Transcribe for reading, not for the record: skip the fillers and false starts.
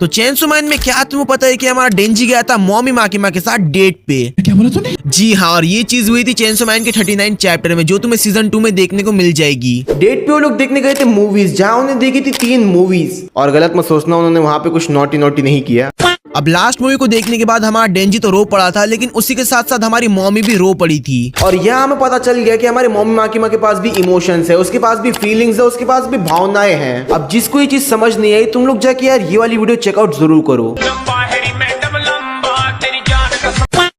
तो chainsaw man में क्या तुम्हें पता है कि हमारा डेंजी गया था मॉमी माकिमा के साथ डेट पे? क्या बोला तूने? जी हाँ, और ये चीज हुई थी चेंसो मैन के 39 चैप्टर में, जो तुम्हें सीजन 2 में देखने को मिल जाएगी। डेट पे वो लोग देखने गए थे मूवीज, जहाँ उन्होंने देखी थी 3 मूवीज। और गलत मत सोचना, उन्होंने वहाँ पे कुछ नॉटी नहीं किया। अब लास्ट मूवी को देखने के बाद हमारा डेंजी तो रो पड़ा था, लेकिन उसी के साथ साथ हमारी मॉमी भी रो पड़ी थी। और यहाँ हमें पता चल गया कि हमारे मम्मी माकिमा के पास भी इमोशंस है, उसके पास भी फीलिंग्स है, उसके पास भी भावनाएं हैं। अब जिसको ये चीज समझ नहीं आई, तुम लोग जाके यार ये वाली वीडियो चेकआउट जरूर करो।